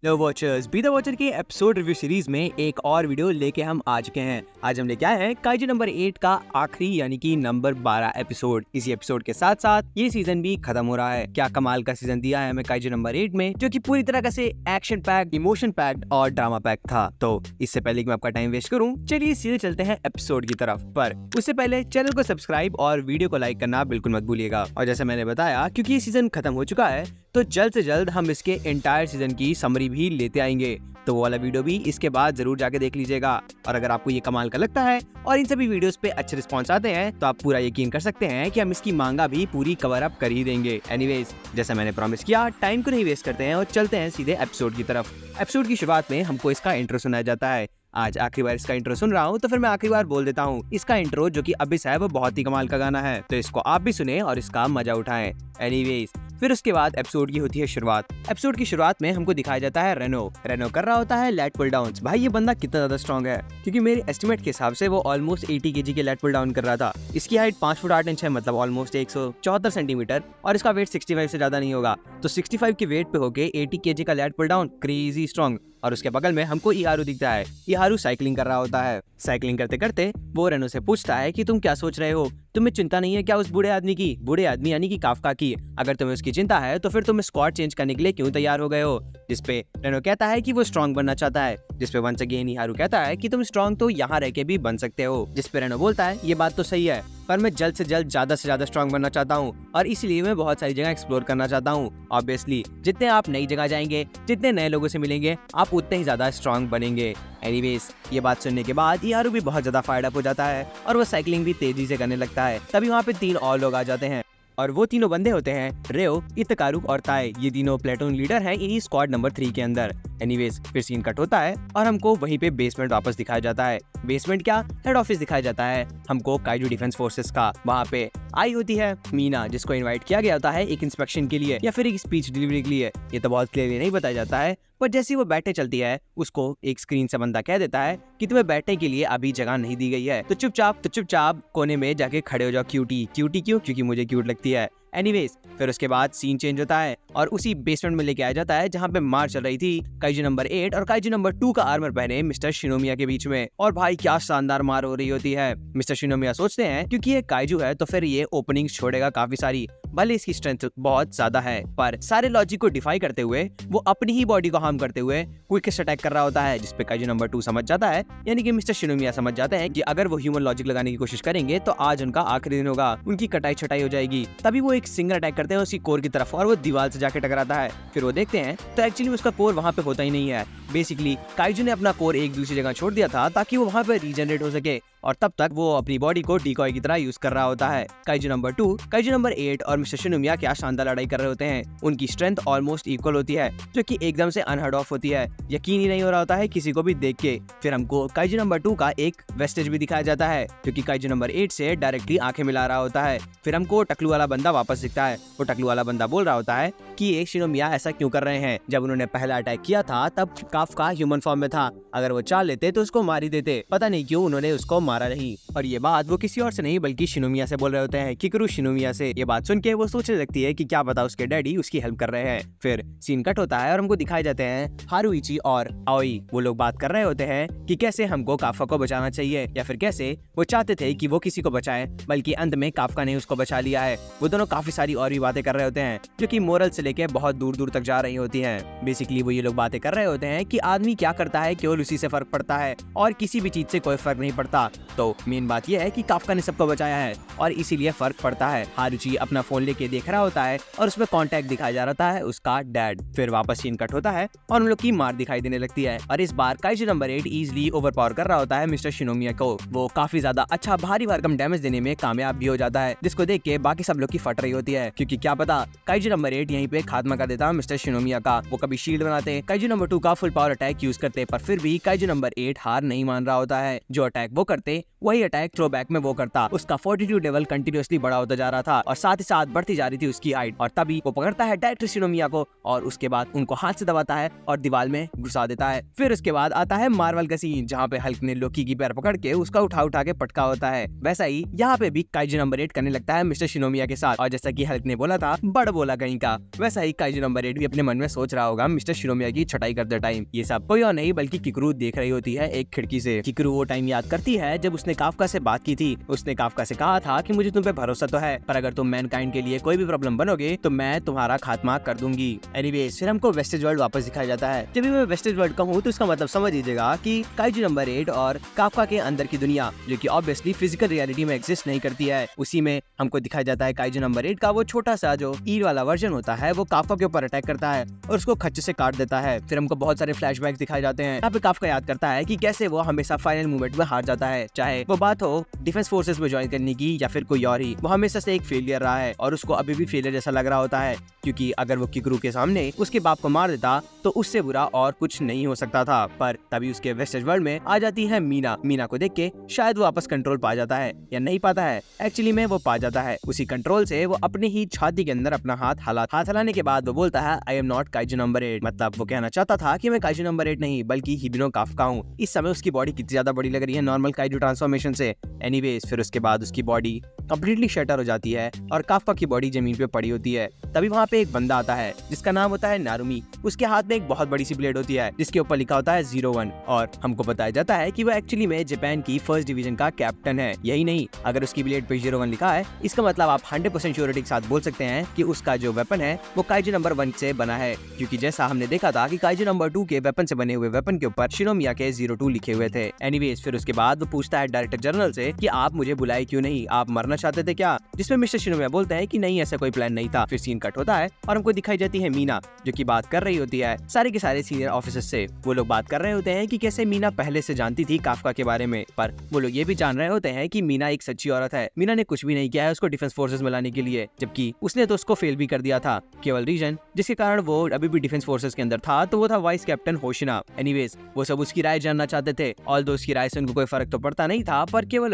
Low watchers, B the watcher के episode review series में एक और वीडियो लेके हम आ चुके हैं। आज हम लेके आए हैं काइजू नंबर 8 का आखिरी यानी कि नंबर 12 एपिसोड। इसी एपिसोड के साथ साथ ये सीजन भी खत्म हो रहा है। क्या कमाल का सीजन दिया है हमें काइजू नंबर 8 में, जो कि पूरी तरह से एक्शन पैक्ड, इमोशन पैक्ड और ड्रामा पैक्ड था। तो इससे पहले कि मैं आपका टाइम वेस्ट करूं, चलिए सीधे चलते हैं एपिसोड की तरफ। पर उससे पहले चैनल को सब्सक्राइब और वीडियो को लाइक करना बिल्कुल मत भूलिएगा। और जैसे मैंने बताया, क्योंकि ये सीजन खत्म हो चुका है, तो जल्द से जल्द हम इसके एंटायर सीजन की समरी भी लेते आएंगे। तो वो वाला वीडियो भी इसके बाद जरूर जाके देख लीजिएगा। और अगर आपको ये कमाल का लगता है और इन सभी वीडियोस पे अच्छे रिस्पॉन्स आते हैं, तो आप पूरा यकीन कर सकते हैं कि हम इसकी मांगा भी पूरी कवर अप कर ही देंगे। एनीवेज, जैसा मैंने प्रॉमिस किया, टाइम को नहीं वेस्ट करते हैं और चलते हैं सीधे एपिसोड की तरफ। एपिसोड की शुरुआत में हमको इसका इंट्रो सुनाया जाता है। आज आखिरी बार इसका इंट्रो सुन रहा हूँ, तो फिर मैं आखिरी बार बोल देता हूँ, इसका इंट्रो जो कि अबिस है वो बहुत ही कमाल का गाना है। तो इसको आप भी सुने और इसका मजा उठाएं। एनीवेज, फिर उसके बाद एपिसोड की होती है शुरुआत। एपिसोड की शुरुआत में हमको दिखाया जाता है रेनो कर रहा होता है लेट पुल डाउन। भाई ये बंदा कितना ज्यादा स्ट्रॉन्ग है, क्योंकि मेरे एस्टिमेट के हिसाब से वो ऑलमोस्ट 80 kg के लेट पुल डाउन कर रहा था। इसकी हाइट 5 फुट 8 इंच है, मतलब ऑलमोस्ट 174 सेंटीमीटर, और इसका वेट 65 से ज्यादा नहीं होगा। तो 65 के वेट पे होके 80 kg का lat pull down, crazy strong. और उसके बगल में हमको इहारू दिखता है। इहारू साइकिलिंग कर रहा होता है। साइकिलिंग करते करते वो रेनो से पूछता है कि तुम क्या सोच रहे हो, तुम्हें चिंता नहीं है क्या उस बूढ़े आदमी की? बूढ़े आदमी यानी कि काफका की। अगर तुम्हें उसकी चिंता है तो फिर तुम स्क्वाड चेंज करने के लिए क्यों तैयार हो गए हो? जिसपे रेनो कहता है कि वो स्ट्रॉन्ग बनना चाहता है। जिसपे वंस अगेन इहारू कहता है कि तुम स्ट्रॉन्ग तो यहाँ रह के भी बन सकते हो। जिसपे रेनो बोलता है, ये बात तो सही है, पर मैं जल्द से जल्द ज्यादा से ज्यादा स्ट्रॉन्ग बनना चाहता हूँ, और इसीलिए मैं बहुत सारी जगह एक्सप्लोर करना चाहता हूँ। ऑब्वियसली जितने आप नई जगह जाएंगे, जितने नए लोगों से मिलेंगे, आप उतने ही ज्यादा स्ट्रॉन्ग बनेंगे। एनीवेज, ये बात सुनने के बाद इहारू भी बहुत ज्यादा फायर्ड अप हो जाता है और वो साइकिलिंग भी तेजी से करने लगता है। तभी वहाँ पे 3 और लोग आ जाते हैं, और वो तीनों बंदे होते हैं रेओ, इतकारू और ताए। ये तीनों प्लेटून लीडर हैं इन्हीं स्क्वाड नंबर 3 के अंदर। एनीवेज, फिर सीन कट होता है और हमको वहीं पे बेसमेंट वापस दिखाया जाता है। बेसमेंट क्या, हेड ऑफिस दिखाया जाता है हमको काइजू डिफेंस फोर्सेस का। वहाँ पे आई होती है मीना, जिसको इनवाइट किया गया होता है एक इंस्पेक्शन के लिए या फिर एक स्पीच डिलीवरी के लिए। ये तो बहुत क्लियरली नहीं बताया जाता है, पर जैसे वो बैठे चलती है, उसको एक स्क्रीन से बंदा कह देता है कि तुम्हें बैठने के लिए अभी जगह नहीं दी गई है, तो चुपचाप कोने में जाके खड़े हो जाओ। क्यूटी क्यों? क्योंकि मुझे क्यूट लगती है। एनीवेज, फिर उसके बाद सीन चेंज होता है और उसी बेसमेंट में लेके आया जाता है जहाँ पे मार चल रही थी काइजू नंबर 8 और काइजू नंबर 2 का आर्मर पहने मिस्टर शिनोमिया के बीच में। और भाई क्या शानदार मार हो रही होती है। मिस्टर शिनोमिया सोचते हैं क्योंकि ये काइजू है तो फिर ये ओपनिंग छोड़ेगा काफी सारी, भले इसकी स्ट्रेंथ बहुत ज्यादा है, पर सारे लॉजिक को डिफाई करते हुए वो अपनी ही बॉडी को हार्म करते हुए क्विकेस्ट अटैक कर रहा होता है। जिसपे काइजू नंबर 2 समझ जाता है, यानी कि मिस्टर शिनोमिया समझ जाते हैं कि अगर वो ह्यूमन लॉजिक लगाने की कोशिश करेंगे तो आज उनका आखिरी दिन होगा, उनकी कटाई छटाई हो जाएगी। तभी वो एक सिंगल अटैक करते हैं उसकी कोर की तरफ और वो दीवार से जाके टकराता है। फिर वो देखते हैं तो एक्चुअली उसका कोर वहाँ पे होता ही नहीं है। बेसिकली काइजू ने अपना कोर एक दूसरी जगह छोड़ दिया था ताकि वो वहाँ पे रीजनरेट हो सके, और तब तक वो अपनी बॉडी को डिकॉय की तरह यूज कर रहा होता है। काइजू नंबर 2, काइजू नंबर 8 और मिस्टर शिनोमिया क्या शानदार लड़ाई कर रहे होते हैं। उनकी स्ट्रेंथ ऑलमोस्ट इक्वल होती है, जो कि एकदम से अनहर्ड ऑफ होती है। यकीन ही नहीं हो रहा होता है किसी को भी देख के। फिर हमको काइजू नंबर 2 का एक वेस्टेज भी दिखाया जाता है, जो कि काइजू नंबर 8 से डायरेक्टली आंखें मिला रहा होता है। फिर हमको टकलू वाला बंदा वापस दिखता है। वो टकलू वाला बंदा बोल रहा होता है कि ये शिनोमिया ऐसा क्यों कर रहे हैं। जब उन्होंने पहला अटैक किया था तब काफका ह्यूमन फॉर्म में था, अगर वो चाह लेते तो उसको मार ही देते, पता नहीं क्यों उन्होंने उसको मारा नहीं। और ये बात वो किसी और से नहीं बल्कि शिनोमिया से बोल रहे होते हैं, किकरू शिनोमिया से। ये बात सुन के वो सोचने लगती है कि क्या पता उसके डैडी उसकी हेल्प कर रहे हैं। फिर सीन कट होता है और हमको दिखाए जाते हैं हारुइची और आओई। वो लोग बात कर रहे होते हैं कि कैसे हमको काफका को बचाना चाहिए, या फिर कैसे वो चाहते थे कि वो किसी को बचाए, बल्कि अंत में काफका ने उसको बचा लिया है। वो दोनों काफी सारी और भी बातें कर रहे होते हैं, जो कि मोरल से लेके बहुत दूर दूर तक जा रही होती हैं। बेसिकली वो ये लोग बातें कर रहे होते हैं कि आदमी क्या करता है केवल उसी से फर्क पड़ता है और किसी भी चीज से कोई फर्क नहीं पड़ता। तो मेन बात यह है कि काफका ने सबको बचाया है और इसीलिए फर्क पड़ता है। हारुची अपना फोन लेके देख रहा होता है और उसमें कांटेक्ट दिखाया जा रहा है उसका डैड। फिर वापस सीन कट होता है और उन लोग की मार दिखाई देने लगती है, और इस बार काइजू नंबर 8 इजीली ओवरपावर कर रहा होता है मिस्टर शिनोमिया को। वो काफी ज्यादा अच्छा भारी भरकम डैमेज देने में कामयाब भी हो जाता है, जिसको देख के बाकी सब लोग की फट रही होती है, क्योंकि क्या पता काइजू नंबर 8 यहीं पे खात्मा कर देता मिस्टर शिनोमिया का। वो कभी शील्ड बनाते, काइजू नंबर 2 का फुल पावर अटैक यूज करते, पर फिर भी काइजू नंबर 8 हार नहीं मान रहा होता है। जो अटैक वो करते वही अटैक थ्रो बैक में वो करता। उसका 42 लेवल कंटिन्यूअसली बड़ा होता जा रहा था, और साथ ही साथ साथ बढ़ती जा रही थी उसकी हाइट, और तभी वो पकड़ता है डायरेक्टर शिनोमिया को और उसके बाद उनको हाथ से दबाता है और दीवार में घुसा देता है। फिर उसके बाद आता है मार्वल का सीन, जहाँ पे हल्क ने लोकी की पैर पकड़ के उसका उठा के पटका होता है। वैसा ही यहाँ पे भी काइजू नंबर 8 करने लगता है मिस्टर शिनोमिया के साथ, और जैसा कि हल्क ने बोला था बड़ बोला कहीं का, वैसा ही काइजू नंबर 8 भी अपने मन में सोच रहा होगा मिस्टर शिनोमिया की छटाई करते टाइम। ये सब कोई और नहीं बल्कि किकरू देख रही होती है एक खिड़की से। किकरू वो टाइम याद करती है जब उसने काफका से बात की थी। उसने काफका से कहा था कि मुझे तुम पे भरोसा तो है, पर अगर तुम मैनकाइंड के लिए कोई भी प्रॉब्लम बनोगे तो मैं तुम्हारा खात्मा कर दूंगी। एनीवेज फिर हमको वेस्टेज वर्ल्ड वापस दिखाया जाता है। जब भी मैं वेस्टेज वर्ल्ड कहूँ तो इसका मतलब समझ लीजिएगा कि काइजू नंबर 8 और काफका के अंदर की दुनिया, जो कि ऑब्वियसली फिजिकल रियलिटी में एग्जिस्ट नहीं करती है, उसी में हमको दिखाया जाता है काइजू नंबर 8 का वो छोटा सा जो ईर वाला वर्जन होता है वो काफका के ऊपर अटैक करता है और उसको खच्चे से काट देता है। फिर हमको बहुत सारे फ्लैशबैक दिखाए जाते हैं। यहाँ पे काफका याद करता है कि कैसे वो हमेशा फाइनल मूवमेंट में हार जाता है, चाहे वो बात हो डिफेंस फोर्सेस में ज्वाइन करने की या फिर कोई और ही। वो हमेशा से एक फेलियर रहा है और उसको अभी भी फेलियर जैसा लग रहा होता है, क्योंकि अगर वो किकरू के सामने उसके बाप को मार देता तो उससे बुरा और कुछ नहीं हो सकता था। पर तभी उसके वेस्टेज वर्ल्ड में आ जाती है मीना। मीना को देख के शायद वो वापस कंट्रोल पा जाता है या नहीं पाता है, एक्चुअली में वो पा जाता है। उसी कंट्रोल से वो अपनी ही छाती के अंदर अपना हाथ हिलाने के बाद वो बोलता है I am not kaiju number 8। मतलब वो कहना चाहता था कि मैं काइजू नंबर 8 नहीं बल्कि हिबिनो काफका हूँ। इस समय उसकी बॉडी कितनी ज्यादा बड़ी लग रही है नॉर्मल काइजू ट्रांसफॉर्मेशन से। एनीवेज फिर उसके बाद उसकी बॉडी कंप्लीटली शटर हो जाती है और काफका की बॉडी जमीन पे पड़ी होती है। तभी वहाँ पे एक बंदा आता है जिसका नाम होता है नारुमी। उसके हाथ में एक बहुत बड़ी सी ब्लेड होती है जिसके ऊपर लिखा होता है 01 और हमको बताया जाता है कि वो एक्चुअली में जापान की फर्स्ट डिवीजन का कैप्टन है। यही नहीं, अगर उसकी ब्लेड पे 01 लिखा है इसका मतलब आप 100% श्योरिटी के साथ बोल सकते हैं कि उसका जो वेपन है वो काइजू नंबर 1 से बना है, क्योंकि जैसा हमने देखा था कि काइजू नंबर 2 के वेपन से बने हुए वेपन के ऊपर शिनोमिया के 02 लिखे हुए थे। एनीवेज फिर उसके बाद वो पूछता है डायरेक्टर जनरल से कि आप मुझे बुलाए क्यों नहीं, आप मरना चाहते थे क्या? जिसमें मिस्टर शिनोमिया बोलते हैं कि नहीं ऐसा कोई प्लान नहीं था। फिर सीन कट होता है और हमको दिखाई जाती है मीना जो कि बात कर रही होती है सारे के सारे सीनियर ऑफिसर्स से। वो लोग बात कर रहे होते हैं कि कैसे मीना पहले से जानती थी काफका के बारे में, पर वो लोग ये भी जान रहे होते हैं कि मीना एक सच्ची औरत है। मीना ने कुछ भी नहीं किया है उसको डिफेंस फोर्सेस में लाने के लिए, जबकि उसने तो उसको फेल भी कर दिया था। केवल रीजन जिसके कारण वो अभी भी डिफेंस फोर्सेस के अंदर था तो वो था वाइस कैप्टन होशिना। एनीवेज वो सब उसकी राय जानना चाहते थे, ऑल्दो उसकी राय से उनको कोई फर्क तो पड़ता नहीं था, पर केवल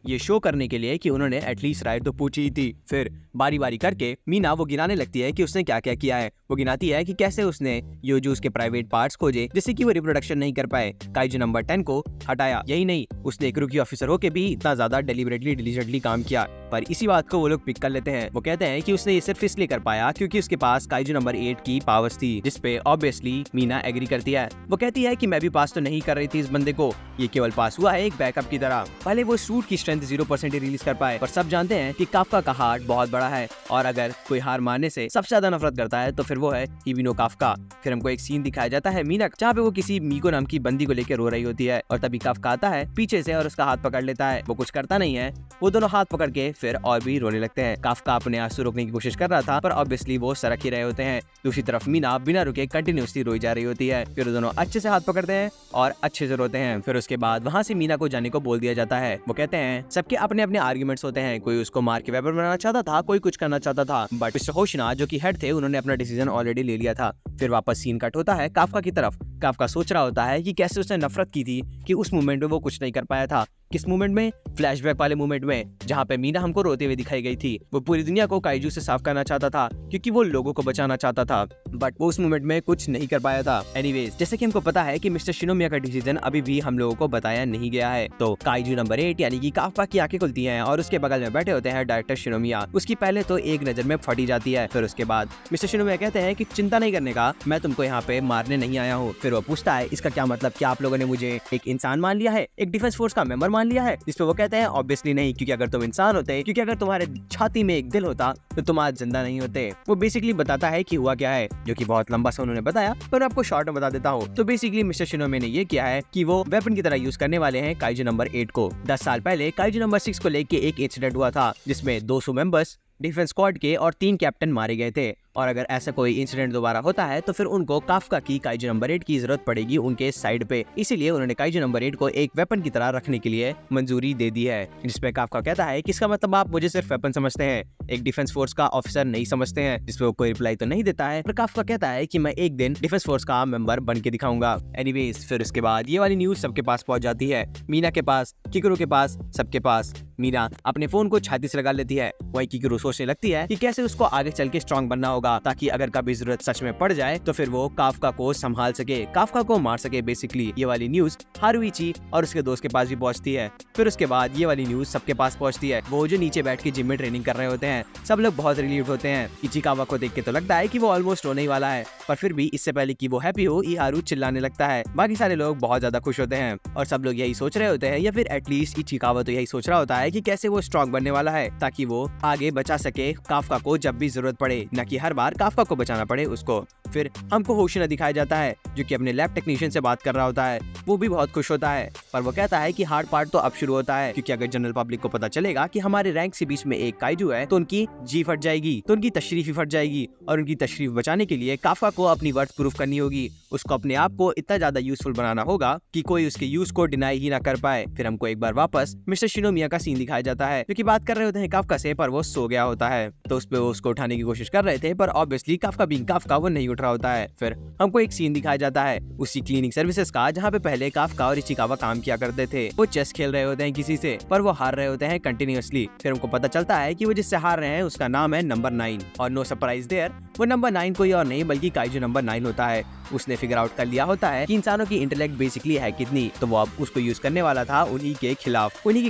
ये शो करने के लिए कि उन्होंने एटलीस्ट राय तो पूछी ही थी। फिर बारी बारी करके मीना वो गिनाने लगती है कि उसने क्या क्या किया है। वो गिनाती है कि कैसे उसने योजूस के प्राइवेट पार्ट्स खोजे जिससे कि वो रिप्रोडक्शन नहीं कर पाए, काइजू नंबर 10 को हटाया। यही नहीं, उसने एक रुकी ऑफिसर होके भी इतना ज्यादा डेलिबरेटली डिलीजेंटली काम किया। पर इसी बात को वो लोग पिक कर लेते हैं। वो कहते हैं कि उसने ये सिर्फ इसलिए कर पाया क्योंकि उसके पास काइजू नंबर 8 की पावर्स थी, जिसपे ऑब्वियसली मीना एग्री करती है। वो कहती है कि मैं भी पास तो नहीं कर रही थी इस बंदे को, ये केवल पास हुआ है एक बैकअप की तरह। पहले वो सूट की स्ट्रेंथ 0% ही रिलीज कर पाए, पर सब जानते हैं कि काफका का हार्ट बहुत बड़ा है और अगर कोई हार मानने से सबसे ज्यादा नफरत करता है तो फिर वो है हिबिनो काफका। फिर हमको एक सीन दिखाया जाता है मीना जहाँ पे वो किसी मीको नाम की बंदी को लेकर रो रही होती है और तभी काफका आता है पीछे से और उसका हाथ पकड़ लेता है। वो कुछ करता नहीं है, वो दोनों हाथ पकड़ के फिर और भी रोने लगते हैं। काफका अपने आंसू रोकने की कोशिश कर रहा था पर ऑब्वियसली वो सरक ही रहे होते हैं। दूसरी तरफ मीना बिना रुके कंटिन्यूसली रोई जा रही होती है। फिर दोनों अच्छे से हाथ पकड़ते हैं और अच्छे से रोते हैं। फिर उसके बाद वहाँ से मीना को जाने को बोल दिया जाता है। वो कहते हैं सबके अपने अपने आर्ग्यूमेंट्स होते हैं, कोई उसको मार के वेपन बनाना चाहता था, कोई कुछ करना चाहता था, बट मिस्टर होशिना जो कि हेड थे उन्होंने अपना डिसीजन ऑलरेडी ले लिया था। फिर वापस सीन कट होता है काफका की तरफ। काफका सोच रहा होता है कि कैसे उसने नफरत की थी कि उस मोमेंट में वो कुछ नहीं कर पाया था। किस मोमेंट में? फ्लैशबैक वाले मोमेंट में, जहाँ पे मीना हमको रोते हुए दिखाई गई थी। वो पूरी दुनिया को काइजू से साफ करना चाहता था क्योंकि वो लोगों को बचाना चाहता था, बट वो उस मोमेंट में कुछ नहीं कर पाया था। एनीवेज जैसे कि हमको पता है कि मिस्टर शिनोमिया का डिसीजन अभी भी हम लोगों को बताया नहीं गया है, तो काइजू नंबर 8 यानी कि काफका की आंखें खुलती हैं और उसके बगल में बैठे होते हैं डायरेक्टर शिनोमिया। उसकी पहले तो एक नजर में फटी जाती है। फिर उसके बाद मिस्टर शिनोमिया कहते हैं कि चिंता नहीं करने का, मैं तुमको यहाँ पे मारने नहीं आया हूँ। फिर वो पूछता है इसका क्या मतलब, क्या आप लोगों ने मुझे एक इंसान मान लिया है, एक डिफेंस फोर्स का मेंबर मान लिया है? जिसपे वो कहते हैं ऑब्वियसली नहीं, क्योंकि अगर तुम इंसान होते, क्योंकि अगर तुम्हारे छाती में एक दिल होता तो तुम आज जिंदा नहीं होते। वो बेसिकली बताता है कि हुआ क्या है, जो कि बहुत लंबा सा उन्होंने बताया, पर मैं आपको शॉर्ट में बता देता हूँ। तो बेसिकली मिस्टर शिनोमिया ने ये किया है कि वो वेपन की तरह यूज करने वाले हैं काइजू नंबर 8 को। 10 साल पहले काइजू नंबर 6 को लेके एक इंसिडेंट हुआ था जिसमें 200 मेंबर्स डिफेंस स्क्वाड के और 3 कैप्टन मारे गए थे और अगर ऐसा कोई इंसिडेंट दोबारा होता है तो फिर उनको काफका की काइजू नंबर 8 की जरूरत पड़ेगी उनके साइड पे। इसीलिए उन्होंने काइजू नंबर 8 को एक वेपन की तरह रखने के लिए मंजूरी दे दी है, जिसपे काफका कहता है कि इसका मतलब आप मुझे सिर्फ वेपन समझते हैं, एक डिफेंस फोर्स का ऑफिसर नहीं समझते हैं। जिसपे वो कोई रिप्लाई तो नहीं देता है, पर काफका कहता है कि मैं एक दिन डिफेंस फोर्स का मेंबर बन के दिखाऊंगा। एनीवेज, फिर उसके बाद ये वाली न्यूज सबके पास पहुंच जाती है, मीना के पास, किकुरु के पास, सबके पास। मीना अपने फोन को छाती से लगा लेती है, वही किकुरु सोचने लगती है कि कैसे उसको आगे चल के स्ट्रॉन्ग बनना होगा, ताकि अगर कभी जरूरत सच में पड़ जाए तो फिर वो काफका को संभाल सके, काफका को मार सके। बेसिकली ये वाली न्यूज हारुइची और उसके दोस्त के पास भी पहुंचती है। फिर उसके बाद ये वाली न्यूज सबके पास पहुंचती है। वो जो नीचे बैठ के जिम में ट्रेनिंग कर रहे होते हैं, सब लोग बहुत रिलीव्ड होते हैं। इचिकावा को देख के तो लगता है कि वो ऑलमोस्ट रोने ही वाला है, पर फिर भी इससे पहले कि वो हैप्पी हो, इहारू चिल्लाने लगता है। बाकी सारे लोग बहुत ज्यादा खुश होते हैं और सब लोग यही सोच रहे होते हैं, या फिर एटलीस्ट इचिकावा तो यही सोच रहा होता है कि कैसे वो स्ट्रॉन्ग बनने वाला है, ताकि वो आगे बचा सके काफका को जब भी जरूरत पड़े, न कि हर बार काफका को बचाना पड़े उसको। फिर हमको होशिना दिखाया जाता है, जो कि अपने लैब टेक्नीशियन से बात कर रहा होता है। वो भी बहुत खुश होता है, पर वो कहता है कि हार्ड पार्ट तो अब शुरू होता है, क्योंकि अगर जनरल पब्लिक को पता चलेगा कि हमारे रैंक के बीच में एक काइजू है तो उनकी जी फट जाएगी, तो उनकी तशरीफ ही फट जाएगी। और उनकी तशरीफ बचाने के लिए काफका को अपनी वर्थ प्रूफ करनी होगी, उसको अपने आप को इतना ज्यादा यूजफुल बनाना होगा कि कोई उसके यूज को डिनाई ही ना कर पाए। फिर हमको एक बार वापस मिस्टर शिनोमिया का सीन दिखाया जाता है, जो कि बात कर रहे होते हैं काफका से, पर वो सो गया होता है। तो उस पे वो उसको उठाने की कोशिश कर रहे थे, पर ऑब्वियसली काफका बीइंग काफका वो नहीं उठ रहा होता है। फिर हमको एक सीन दिखाया जाता है उसी क्लीनिंग सर्विसेज का, जहाँ पे पहले काफका और इचिकावा काम किया करते थे। वो चेस खेल रहे होते हैं किसी से, पर वो हार रहे होते हैं कंटिन्यूअसली। फिर हमको पता चलता है कि वो जिससे हार रहे हैं उसका नाम है नंबर 9, और नो सरप्राइज देयर, वो नंबर 9 कोई और नहीं बल्कि काइजू नंबर 9 होता है। उसने फिगर आउट कर लिया होता है कि इंसानों की इंटेलेक्ट बेसिकली है कितनी, तो वो अब उसको यूज करने वाला था उन्हीं के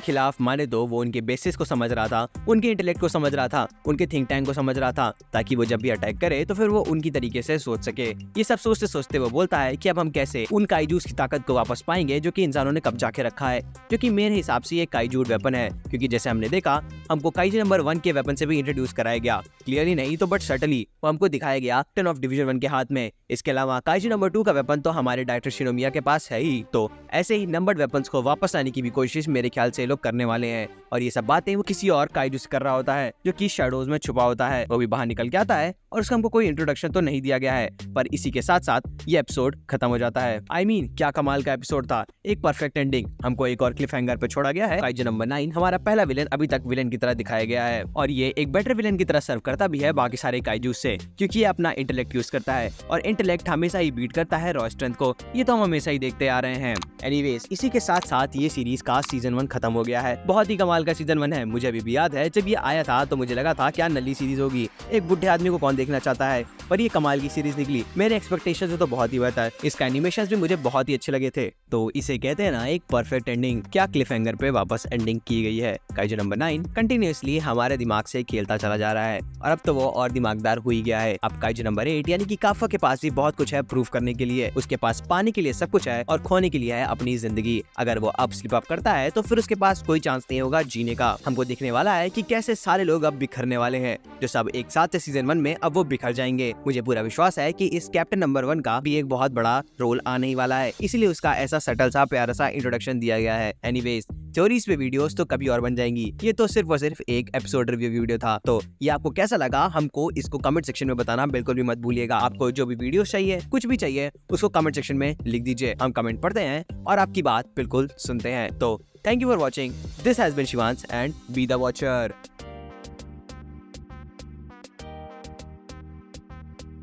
खिलाफ माने तो वो उनके बेसिस को समझ रहा था, उनके इंटेलेक्ट को समझ रहा था, उनके थिंक टैंक को समझ रहा था, ताकि वो जब भी अटैक करे तो फिर वो उनकी तरीके से सोच सके। ये सब सोचते सोचते वो बोलता है कि अब हम कैसे उन काइजूस की ताकत को वापस पाएंगे जो कि इंसानों ने कब्जा के रखा है, जो कि मेरे हिसाब से ये काइजूड वेपन है। क्योंकि जैसे हमने देखा, हमको काइजू नंबर 1 के वेपन से भी इंट्रोड्यूस कराया गया, क्लियरली नहीं तो बट सटली वो हमको दिखाया गया टन ऑफ डिवीजन 1 के हाथ में। इसके अलावा काइजू नंबर 2 का वेपन तो हमारे डायरेक्टर शिनोमिया के पास है ही, तो ऐसे ही नंबर्ड वेपन्स को वापस लाने की भी कोशिश मेरे ख्याल से लोग करने वाले हैं। और ये सब बातें वो किसी और काइजू से कर रहा होता है, जो कि शैडोज में छुपा होता है। वो भी बाहर निकल के आता है और उसका हमको कोई इंट्रोडक्शन तो नहीं दिया गया है, पर इसी के साथ साथ ये एपिसोड खत्म हो जाता है। I mean, क्या कमाल का एपिसोड था, एक परफेक्ट एंडिंग। हमको एक और क्लिफ हैंगर पे छोड़ा गया है। काइजू नंबर 9 हमारा पहला विलेन अभी तक विलेन की तरह दिखाया गया है, और ये एक बेटर विलेन की तरह सर्व करता भी है बाकी सारे काइजू से, क्योंकि ये अपना इंटेलेक्ट यूज करता है, और इंटेलेक्ट हमेशा ही बीट करता है रॉ स्ट्रेंथ को। ये तो हम हमेशा ही देखते आ रहे हैं। एनीवेज, इसी के साथ साथ ये सीरीज का सीजन 1 खत्म हो गया है। बहुत ही कमाल का सीजन 1 है। मुझे अभी भी याद है जब ये आया था तो मुझे लगा था क्या नल्ली सीरीज होगी, एक बुढ़े आदमी को कौन देखना चाहता है, पर ये कमाल की सीरीज निकली। मेरे एक्सपेक्टेशन से तो बहुत ही बेहतर। इसका एनिमेशन भी मुझे बहुत ही अच्छे लगे थे। तो इसे कहते हैं ना एक परफेक्ट एंडिंग। क्या क्लिफ हैंगर पे वापस एंडिंग की गई है। काइजू नंबर 9 कंटिन्यूअसली हमारे दिमाग से खेलता चला जा रहा है, और अब तो वो और दिमागदार हो ही गया है। अब काइजू नंबर 8 यानी कि काफका के पास भी बहुत कुछ है प्रूफ करने के लिए। उसके पास पाने के लिए सब कुछ है और खोने के लिए है अपनी जिंदगी। अगर वो अब स्लिप अप करता है तो फिर उसके पास कोई चांस नहीं होगा जीने का। हमको दिखने वाला है कि कैसे सारे लोग अब बिखरने वाले हैं, जो सब एक साथ थे सीजन 1 में, अब वो बिखर जाएंगे। मुझे पूरा विश्वास है कि इस कैप्टन नंबर 1 का भी एक बहुत बड़ा रोल आने ही वाला है, इसलिए उसका ऐसा सटल सा प्यारा सा इंट्रोडक्शन दिया गया है। एनीवेज, थ्योरीज पे वीडियोस तो कभी और बन जाएंगी। ये तो सिर्फ और सिर्फ एक एपिसोड रिव्यू वीडियो था। तो ये आपको कैसा लगा हमको इसको कमेंट सेक्शन में बताना बिल्कुल भी मत भूलिएगा। आपको जो भी वीडियो चाहिए, कुछ भी चाहिए, उसको कमेंट सेक्शन में लिख दीजिए। हम कमेंट पढ़ते हैं और आपकी बात बिल्कुल सुनते हैं। तो thank you for watching. This has been Shivansh and be the watcher.